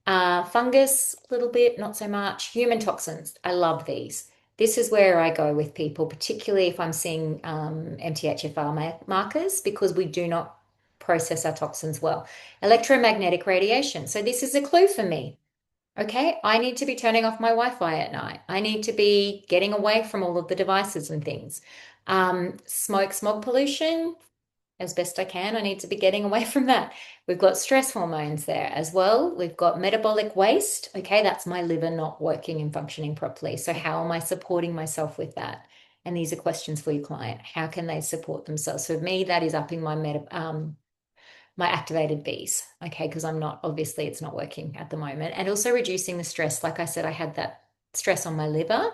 Fungus, a little bit, not so much. Human toxins, I love these. This is where I go with people, particularly if I'm seeing MTHFR markers, because we do not process our toxins well. Electromagnetic radiation. So this is a clue for me. Okay, I need to be turning off my Wi-Fi at night. I need to be getting away from all of the devices and things. Smoke, smog pollution, as best I can. I need to be getting away from that. We've got stress hormones there as well. We've got metabolic waste. Okay, that's my liver not working and functioning properly. So, how am I supporting myself with that? And these are questions for your client. How can they support themselves? For me, that is upping my activated Bs, okay, because I'm not, obviously, it's not working at the moment. And also reducing the stress. Like I said, I had that stress on my liver.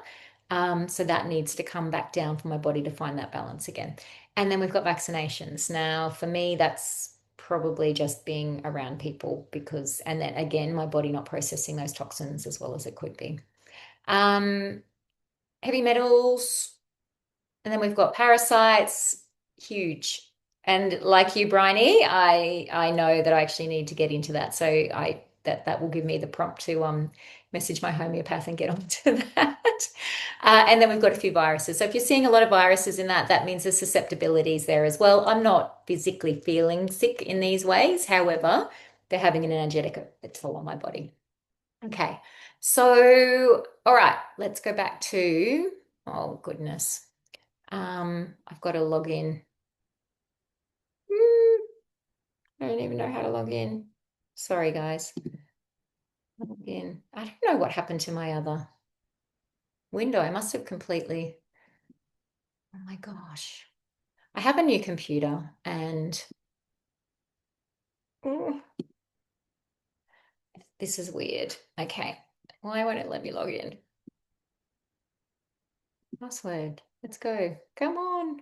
So that needs to come back down for my body to find that balance again. And then we've got vaccinations. Now, for me, that's probably just being around people because, and then again, my body not processing those toxins as well as it could be. Um, Heavy metals, and then we've got parasites, huge. And like you, Bryony, I know that I actually need to get into that. So I that will give me the prompt to message my homeopath and get onto that. And then we've got a few viruses. So if you're seeing a lot of viruses in that, that means there's susceptibilities there as well. I'm not physically feeling sick in these ways. However, they're having an energetic toll on my body. Okay. So, all right, let's go back to, oh goodness. I've got to log in. I don't even know how to log in. Sorry, guys. Log in. I don't know what happened to my other window. I must have completely. Oh my gosh. I have a new computer and oh, this is weird. Okay. Why won't it let me log in? Password. Let's go. Come on.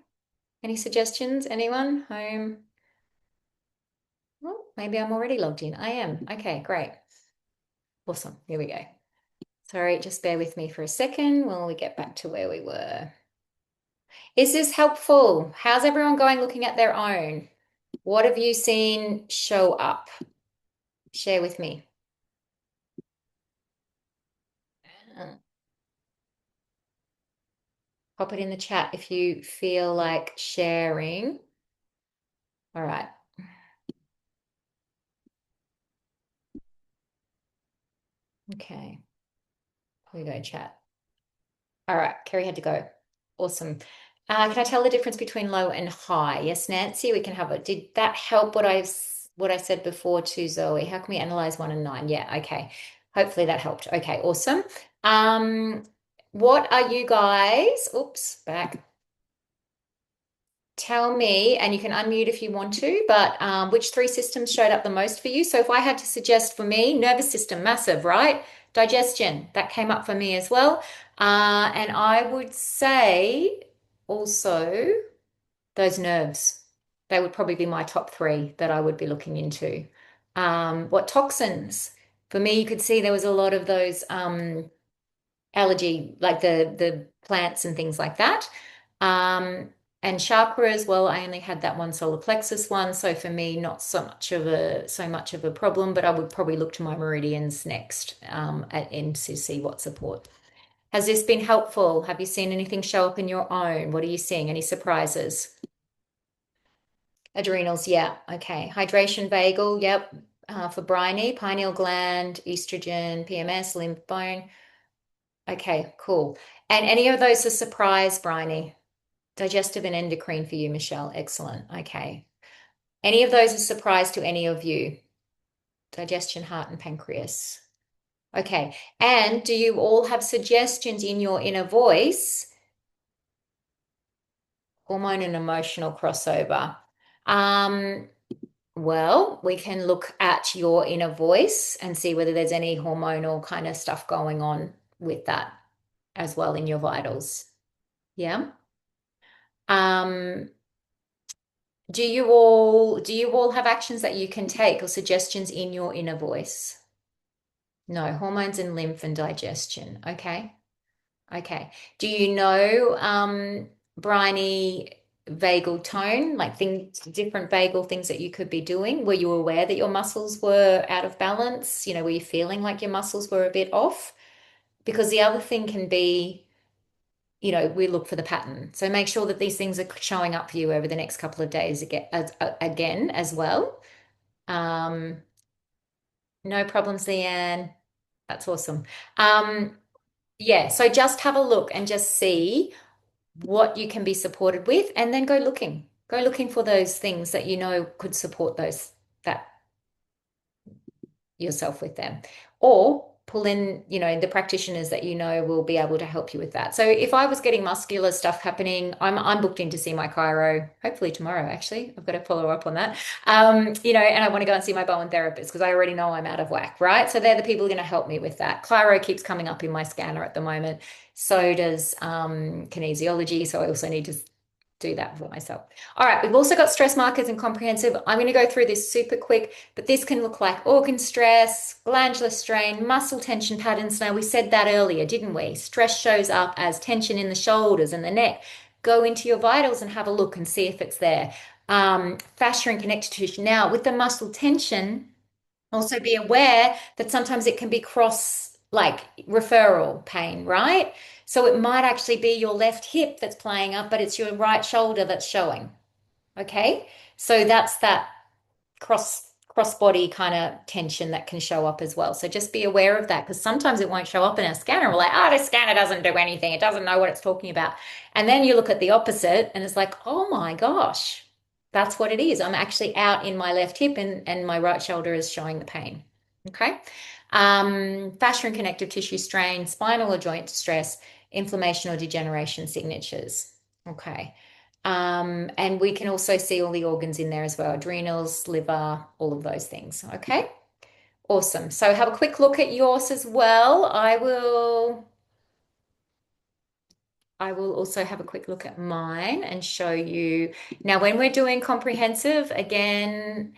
Any suggestions? Anyone? Home. Oh, maybe I'm already logged in. I am. Okay, great. Awesome. Here we go. Sorry, just bear with me for a second while we get back to where we were. Is this helpful? How's everyone going looking at their own? What have you seen show up? Share with me. Uh, Pop it in the chat if you feel like sharing. All right. Okay. Here we go, chat. All right. Kerry had to go. Awesome. Can I tell the difference between low and high? Yes, Nancy, we can have it. Did that help what I said before to Zoe? How can we analyze 1 and 9? Yeah, okay. Hopefully that helped. Okay, awesome. What are you guys? Oops, back. Tell me, and you can unmute if you want to, but which three systems showed up the most for you? So if I had to suggest for me, nervous system, massive, right? Digestion, that came up for me as well. And I would say also those nerves. They would probably be my top three that I would be looking into. What toxins? For me, you could see there was a lot of those allergy, like the plants and things like that. Um, and chakra as well. I only had that one solar plexus one, so for me, not so much of a problem. But I would probably look to my meridians next at end to see what support. Has this been helpful? Have you seen anything show up in your own? What are you seeing? Any surprises? Adrenals, yeah. Okay. Hydration vagal, yep. For briny, pineal gland, estrogen, PMS, lymph bone. Okay, cool. And any of those are surprise, briny? Digestive and endocrine for you, Michelle. Excellent. Okay. Any of those are surprise to any of you? Digestion, heart, and pancreas. Okay. And do you all have suggestions in your inner voice? Hormone and emotional crossover. Um, Well, we can look at your inner voice and see whether there's any hormonal kind of stuff going on with that as well in your vitals. Yeah. Um, do you all have actions that you can take or suggestions in your inner voice? No, hormones and lymph and digestion. Okay. Okay. Do you know briny vagal tone, like things, different vagal things that you could be doing? Were you aware that your muscles were out of balance? Were you feeling like your muscles were a bit off? Because the other thing can be, we look for the pattern. So make sure that these things are showing up for you over the next couple of days again as well. Um, no problems, Leanne. That's awesome. Um, yeah, so just have a look and just see what you can be supported with, and then go looking for those things that you know could support those that yourself with them, or pull in the practitioners that will be able to help you with that. So if I was getting muscular stuff happening, I'm booked in to see my chiro hopefully tomorrow. Actually, I've got to follow up on that. And I want to go and see my Bowen therapist because I already know I'm out of whack, right? So they're the people going to help me with that. Chiro keeps coming up in my scanner at the moment. So does kinesiology. So I also need to do that for myself. All right, we've also got stress markers and comprehensive. I'm going to go through this super quick, but this can look like organ stress, glandular strain, muscle tension patterns. Now, we said that earlier, didn't we? Stress shows up as tension in the shoulders and the neck. Go into your vitals and have a look and see if it's there. Fascia and connective tissue. Now, with the muscle tension, also be aware that sometimes it can be like referral pain, right? So it might actually be your left hip that's playing up, but it's your right shoulder that's showing. Okay. So that's that cross body kind of tension that can show up as well. So just be aware of that because sometimes it won't show up in a scanner. We're like, oh, this scanner doesn't do anything. It doesn't know what it's talking about. And then you look at the opposite and it's like, oh my gosh, that's what it is. I'm actually out in my left hip and my right shoulder is showing the pain. Okay. Fascia and connective tissue strain, spinal or joint stress, inflammation or degeneration signatures. Okay. And we can also see all the organs in there as well, adrenals, liver, all of those things. Okay, awesome. So have a quick look at yours as well. I will also have a quick look at mine and show you. Now, when we're doing comprehensive, again,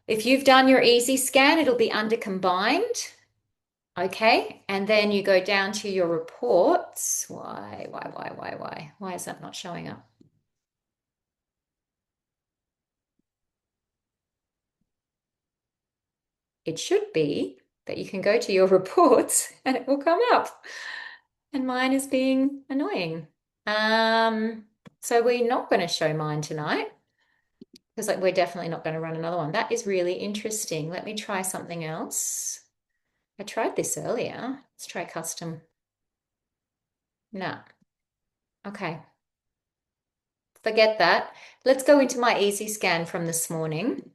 if you've done your easy scan, it'll be under combined. Okay, and then you go down to your reports. Why is that not showing up? it should be that you can go to your reports and it will come up. And mine is being annoying. Um, so we're not going to show mine tonight because like we're definitely not going to run another one. That is really interesting. Let me try something else. I tried this earlier. Let's try custom. No. Okay. Forget that. Let's go into my easy scan from this morning.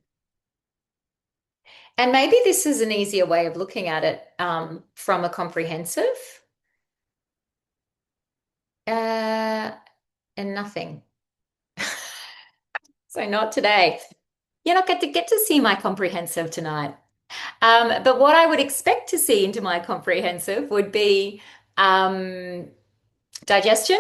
And maybe this is an easier way of looking at it from a comprehensive. Uh, and nothing. So not today. You're not going to get to see my comprehensive tonight. But what I would expect to see into my comprehensive would be um, digestion.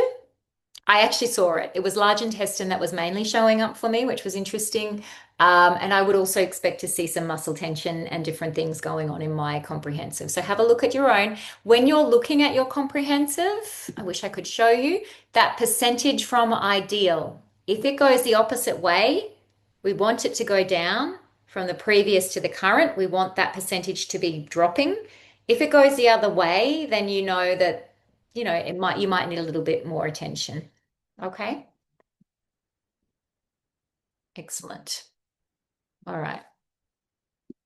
I actually saw it. It was large intestine that was mainly showing up for me, which was interesting. And I would also expect to see some muscle tension and different things going on in my comprehensive. So have a look at your own. When you're looking at your comprehensive, I wish I could show you that percentage from ideal. If it goes the opposite way, we want it to go down from the previous to the current. We want that percentage to be dropping. If it goes the other way, then you know that, you might need a little bit more attention. Okay, excellent. All right.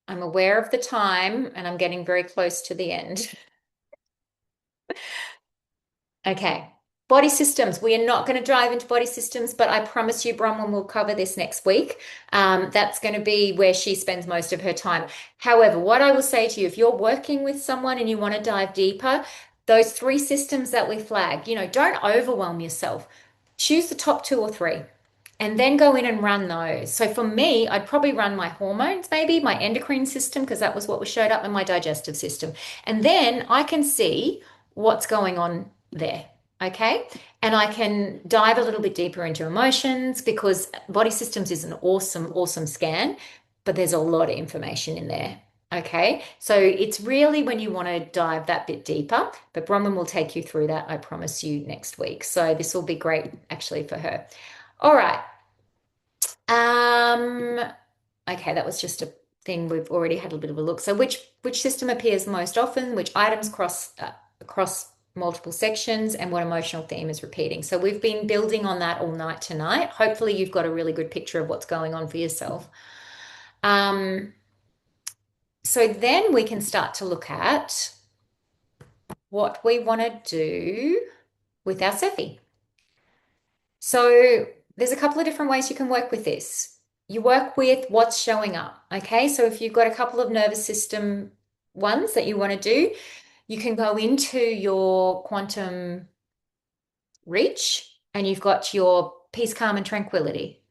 I'm aware of the time and I'm getting very close to the end. Okay. Body systems. We are not going to dive into body systems, but I promise you, Bronwyn will cover this next week. That's going to be where she spends most of her time. However, what I will say to you, if you're working with someone and you want to dive deeper, those three systems that we flag, don't overwhelm yourself. Choose the top two or three. And then go in and run those. So for me, I'd probably run my hormones, maybe my endocrine system, because that was what was showed up in my digestive system. And then I can see what's going on there. Okay. And I can dive a little bit deeper into emotions because body systems is an awesome, awesome scan, but there's a lot of information in there. Okay. So it's really when you want to dive that bit deeper, but Bronwyn will take you through that, I promise you, next week. So this will be great actually for her. All right. Um, okay, that was just a thing we've already had a bit of a look. So which system appears most often, which items across multiple sections, and what emotional theme is repeating. So we've been building on that all night tonight. Hopefully you've got a really good picture of what's going on for yourself. Um, so then we can start to look at what we want to do with our Cephi. So there's a couple of different ways you can work with this. You work with what's showing up. Okay. So if you've got a couple of nervous system ones that you want to do, you can go into your quantum reach and you've got your peace, calm, and tranquility.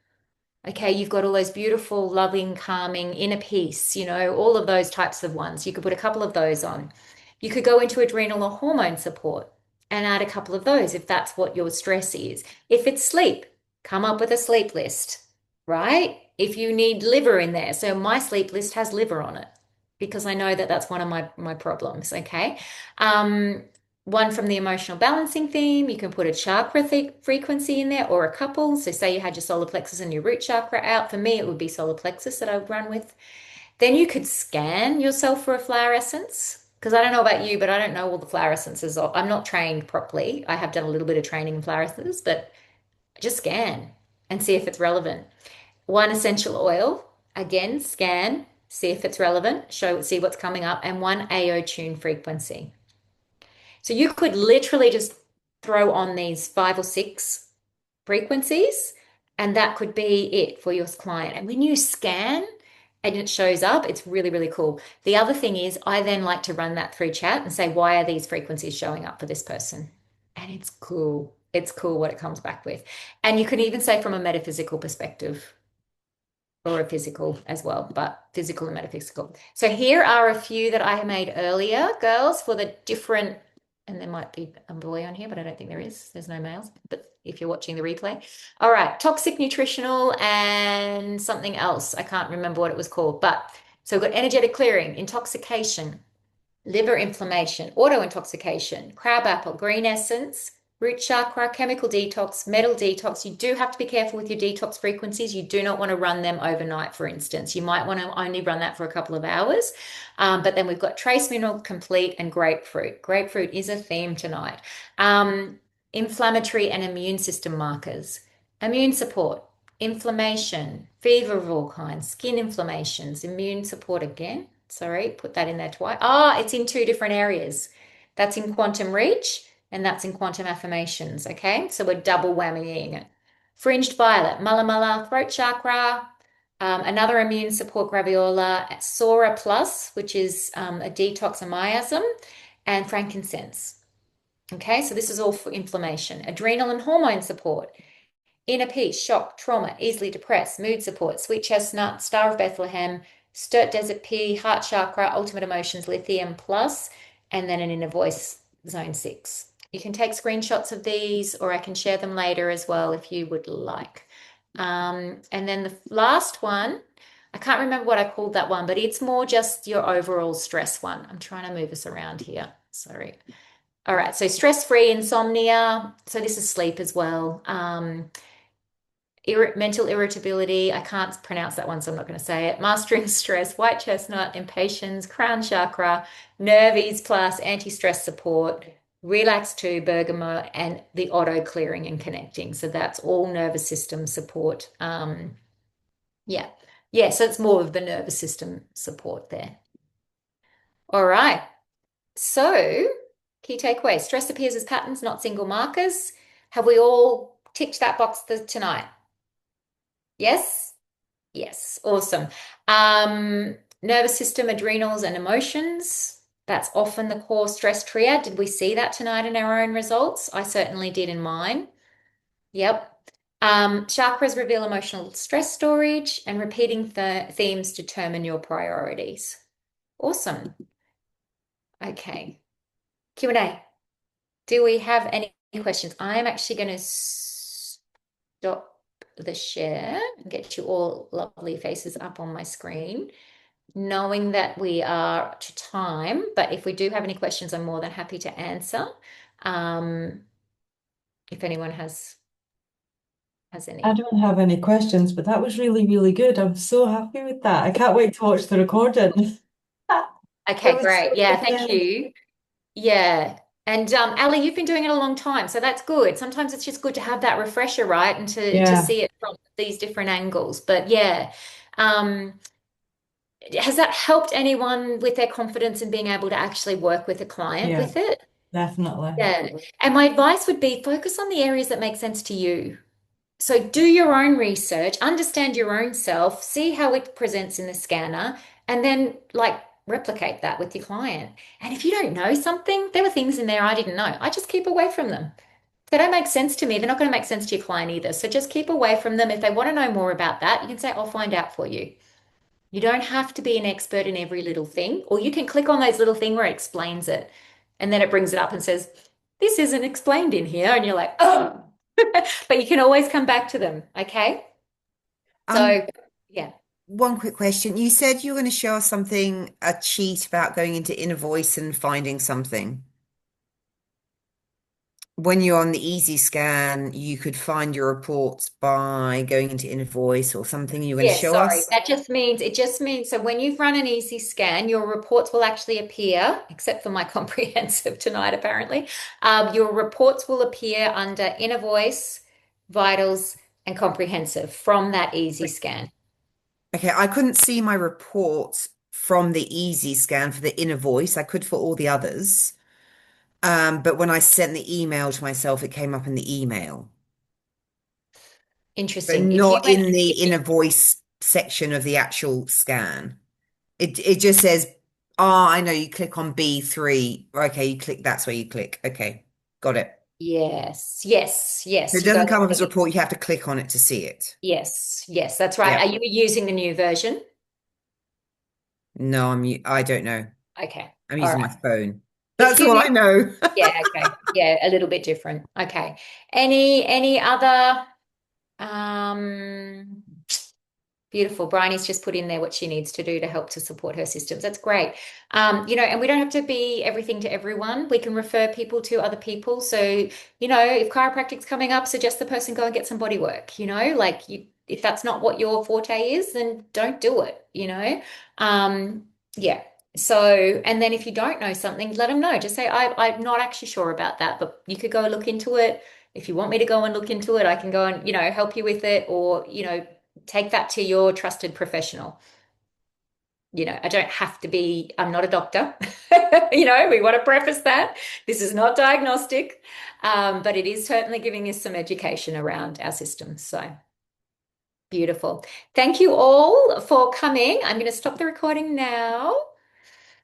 Okay, you've got all those beautiful, loving, calming, inner peace, all of those types of ones. You could put a couple of those on. You could go into adrenal or hormone support and add a couple of those if that's what your stress is. If it's sleep, come up with a sleep list, right? If you need liver in there, so my sleep list has liver on it because I know that that's one of my problems, okay? Um, One from the emotional balancing theme, you can put a chakra frequency in there or a couple. So say you had your solar plexus and your root chakra out. For me, it would be solar plexus that I would run with. Then you could scan yourself for a flower essence. Because I don't know about you, but I don't know all the flower essences. I'm not trained properly. I have done a little bit of training in flower essences, but just scan and see if it's relevant. One essential oil, again, scan, see if it's relevant, see what's coming up, and one AO tune frequency. So you could literally just throw on these 5 or 6 frequencies, and that could be it for your client. And when you scan and it shows up, it's really, really cool. The other thing is, I then like to run that through chat and say, why are these frequencies showing up for this person? And it's cool. It's cool what it comes back with. And you can even say from a metaphysical perspective, or a physical as well, but physical and metaphysical. So here are a few that I made earlier, girls, for the different, and there might be a boy on here, but I don't think there is. There's no males, but if you're watching the replay. All right, toxic, nutritional, and something else. I can't remember what it was called, but so we've got energetic clearing, intoxication, liver inflammation, auto intoxication, crab apple, green essence, root chakra, chemical detox, metal detox. You do have to be careful with your detox frequencies. You do not want to run them overnight, for instance. You might want to only run that for a couple of hours. But then we've got trace mineral complete and grapefruit. Grapefruit is a theme tonight. Um, Inflammatory and immune system markers, immune support, inflammation, fever of all kinds, skin inflammations, immune support again. Sorry, put that in there twice. It's in two different areas. That's in quantum reach and that's in quantum affirmations. Okay, so we're double whammying it. Fringed violet, mala mala, throat chakra, another immune support graviola, Sora Plus, which is a detox and miasm, and frankincense. Okay, so this is all for inflammation. Adrenal and hormone support, inner peace, shock, trauma, easily depressed, mood support, sweet chestnut, Star of Bethlehem, Sturt Desert Pea, heart chakra, ultimate emotions, lithium plus, and then an inner voice, zone 6. You can take screenshots of these or I can share them later as well if you would like. And then the last one, I can't remember what I called that one, but it's more just your overall stress one. I'm trying to move us around here. Sorry. All right, so stress-free insomnia. So this is sleep as well. Mental irritability. I can't pronounce that one, so I'm not going to say it. Mastering stress, white chestnut, impatience, crown chakra, nerve ease plus, anti-stress support, relax 2, bergamot, and the auto clearing and connecting. So that's all nervous system support. Yeah. Yeah, so it's more of the nervous system support there. All right. So, key takeaway, stress appears as patterns, not single markers. Have we all ticked that box tonight? Yes? Yes. Awesome. Nervous system, adrenals, and emotions. That's often the core stress triad. Did we see that tonight in our own results? I certainly did in mine. Yep. Chakras reveal emotional stress storage, and repeating themes determine your priorities. Awesome. Okay. Q&A. Do we have any questions? I'm actually going to stop the share and get you all lovely faces up on my screen, knowing that we are to time. But if we do have any questions, I'm more than happy to answer. If anyone has I any. don't have any questions, but that was really, really good. I'm so happy with that. I can't wait to watch the recording. It Okay, was great. so Yeah, good. thank you. Yeah. And Ali, you've been doing it a long time, so that's good. Sometimes it's just good to have that refresher, right? And to Yeah, see it from these different angles. But yeah. Um, has that helped anyone with their confidence in being able to actually work with a client yeah, with it? definitely. Yeah. And my advice would be focus on the areas that make sense to you. So do your own research, understand your own self, see how it presents in the scanner, and then like replicate that with your client. And if you don't know something, there were things in there I didn't know. I just keep away from them. If they don't make sense to me, they're not going to make sense to your client either. So just keep away from them. If they want to know more about that, you can say, I'll find out for you. You don't have to be an expert in every little thing, or you can click on those little thing where it explains it. And then it brings it up and says, this isn't explained in here. And you're like, oh, but you can always come back to them. Okay. Um, So, yeah. one quick question. You said you were going to show us something, a cheat about going into inner voice and finding something. When you're on the easy scan, you could find your reports by going into inner voice or something you're going to Yeah, show sorry. us. It just means so when you've run an easy scan, your reports will actually appear, except for my comprehensive tonight, apparently. Your reports will appear under inner voice, vitals, and comprehensive from that easy scan. Okay, I couldn't see my reports from the easy scan for the inner voice. I could for all the others. But when I sent the email to myself, it came up in the email, but Interesting. If you not went, in the if you, inner voice section of the actual scan. It just says, I know you click on B3. Okay, you click, that's where you click. Okay, got it. yes, yes, So yes, it you go doesn't come up into as a the, report, you have to click on it to see it. yes, yes, that's right. Yeah. Are you using the new version? No, I don't know. Okay. I'm All using my right. phone. If That's all you I know. Yeah, okay. Yeah, a little bit different. Okay. Any other Beautiful. Bryony's just put in there what she needs to do to help to support her systems. That's great. And we don't have to be everything to everyone. We can refer people to other people. So, if chiropractic's coming up, suggest the person go and get some body work, if that's not what your forte is, then don't do it. Um, yeah. So, and then if you don't know something, let them know. Just say, I'm not actually sure about that, but you could go look into it. If you want me to go and look into it, I can go and, help you with it, or, take that to your trusted professional. I don't have to be, I'm not a doctor. We want to preface that. This is not diagnostic, but it is certainly giving us some education around our systems. So beautiful. Thank you all for coming. I'm going to stop the recording now.